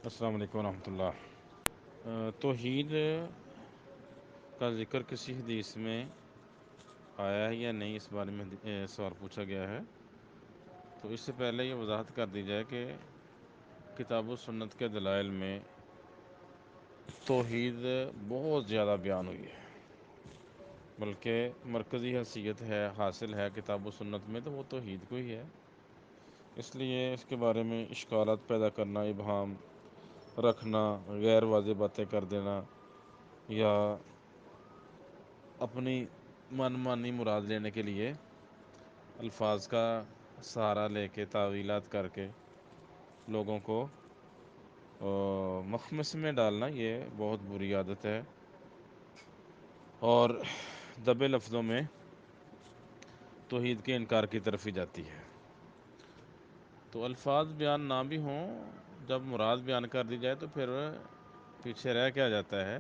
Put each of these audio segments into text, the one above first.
السلام علیکم ورحمۃ اللہ۔ توحید کا ذکر کسی حدیث میں آیا ہے یا نہیں، اس بارے میں سوال پوچھا گیا ہے۔ تو اس سے پہلے یہ وضاحت کر دی جائے کہ کتاب و سنت کے دلائل میں توحید بہت زیادہ بیان ہوئی ہے، بلکہ مرکزی حیثیت حاصل ہے کتاب و سنت میں تو وہ توحید کو ہی ہے۔ اس لیے اس کے بارے میں اشکالات پیدا کرنا، ابہام رکھنا، غیر واضح باتیں کر دینا یا اپنی من مانی مراد لینے کے لیے الفاظ کا سہارا لے کے تاویلات کر کے لوگوں کو مخمس میں ڈالنا، یہ بہت بری عادت ہے اور دبے لفظوں میں توحید کے انکار کی طرف ہی جاتی ہے۔ تو الفاظ بیان نہ بھی ہوں، جب مراد بیان کر دی جائے تو پھر پیچھے رہ کیا جاتا ہے۔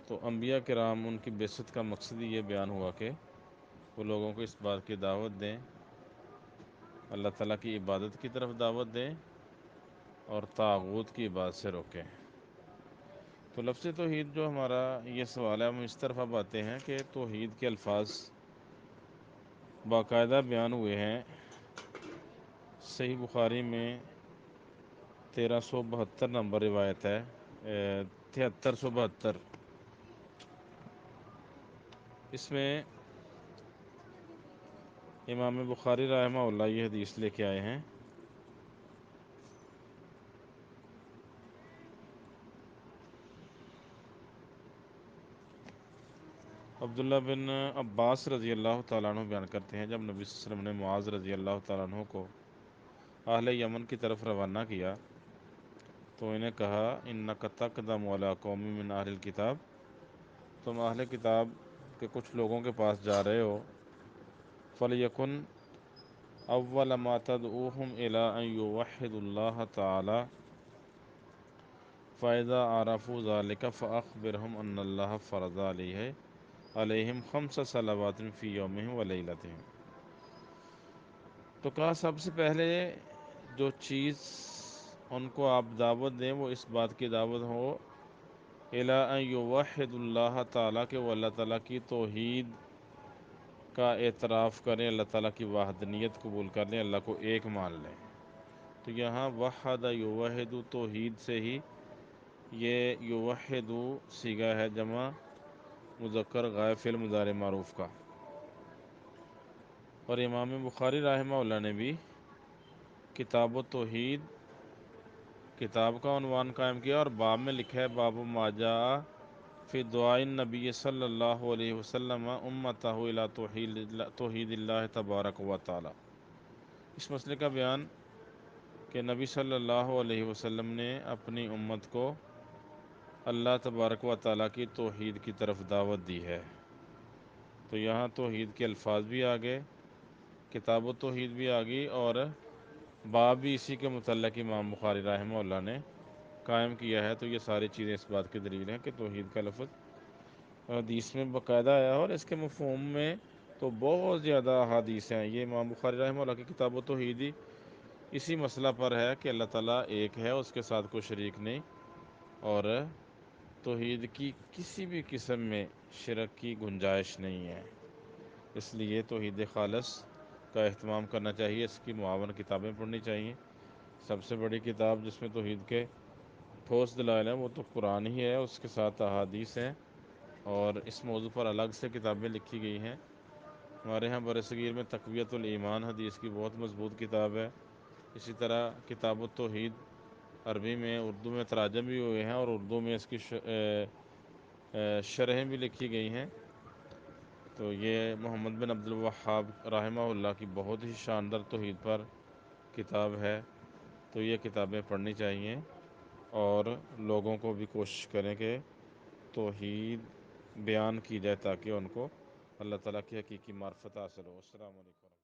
تو انبیاء کرام، ان کی بعثت کا مقصد ہی یہ بیان ہوا کہ وہ لوگوں کو اس بات کی دعوت دیں، اللہ تعالیٰ کی عبادت کی طرف دعوت دیں اور طاغوت کی عبادت سے روکیں۔ تو لفظ توحید جو ہمارا یہ سوال ہے، ہم اس طرف اب آتے ہیں کہ توحید کے الفاظ باقاعدہ بیان ہوئے ہیں۔ صحیح بخاری میں 1372 نمبر روایت ہے، 7372۔ اس میں امام بخاری رحمہ اللہ یہ حدیث لے کے آئے ہیں۔ عبداللہ بن عباس رضی اللہ تعالیٰ عنہ بیان کرتے ہیں، جب نبی صلی اللہ علیہ وسلم نے معاذ رضی اللہ تعالیٰ عنہ کو اہل یمن کی طرف روانہ کیا تو انہیں کہا، انک تقدم علی قوم من اہل الکتاب، تم اہل کتاب کے کچھ لوگوں کے پاس جا رہے ہو، فلیکن اول ما تدعوہم الی ان یوحدوا اللہ تعالی، فاذا عرفوا ذلک فاخبرہم ان اللہ فرض علیہم 5 صلوات فی یومہم و لیلتہم۔ تو کہا سب سے پہلے جو چیز ان کو آپ دعوت دیں وہ اس بات کی دعوت ہو الی ان یوحدوا اللہ تعالیٰ، کہ وہ اللہ تعالیٰ کی توحید کا اعتراف کریں، اللہ تعالیٰ کی وحدانیت قبول کر لیں، اللہ کو ایک مان لیں۔ تو یہاں وحد یوحد توحید سے ہی یہ یوحد صیغہ ہے جمع مذکر غائب فعل مضارع معروف کا۔ اور امام بخاری رحمہ اللہ نے بھی کتاب و توحید کتاب کا عنوان قائم کیا اور باب میں لکھا ہے، باب ما جاء فی دعاء النبی صلی اللہ علیہ وسلم امتہ الی توحید اللہ تبارک و تعالی۔ اس مسئلے کا بیان کہ نبی صلی اللہ علیہ وسلم نے اپنی امت کو اللہ تبارک و تعالیٰ کی توحید کی طرف دعوت دی ہے۔ تو یہاں توحید کے الفاظ بھی آگئے، کتاب و توحید بھی آگئی، اور باب بھی اسی کے متعلق امام بخاری رحمہ اللہ نے قائم کیا ہے۔ تو یہ ساری چیزیں اس بات کی دلیل ہیں کہ توحید کا لفظ حدیث میں باقاعدہ آیا، اور اس کے مفہوم میں تو بہت زیادہ احادیث ہیں۔ یہ امام بخاری رحمہ اللہ کی کتاب و توحید ہی اسی مسئلہ پر ہے کہ اللہ تعالیٰ ایک ہے، اس کے ساتھ کوئی شریک نہیں، اور توحید کی کسی بھی قسم میں شرک کی گنجائش نہیں ہے۔ اس لیے توحید خالص کا اہتمام کرنا چاہیے، اس کی معاون کتابیں پڑھنی چاہیے۔ سب سے بڑی کتاب جس میں توحید کے ٹھوس دلائل ہیں وہ تو قرآن ہی ہے، اس کے ساتھ احادیث ہیں، اور اس موضوع پر الگ سے کتابیں لکھی گئی ہیں۔ ہمارے ہاں برصغیر میں تقویۃ الایمان حدیث کی بہت مضبوط کتاب ہے۔ اسی طرح کتاب التوحید عربی میں، اردو میں تراجم بھی ہوئے ہیں، اور اردو میں اس کی شرحیں بھی لکھی گئی ہیں۔ تو یہ محمد بن عبد الوہاب رحمہ اللہ کی بہت ہی شاندار توحید پر کتاب ہے۔ تو یہ کتابیں پڑھنی چاہیے، اور لوگوں کو بھی کوشش کریں کہ توحید بیان کی جائے تاکہ ان کو اللہ تعالیٰ کی حقیقی معرفت حاصل ہو۔ السلام علیکم۔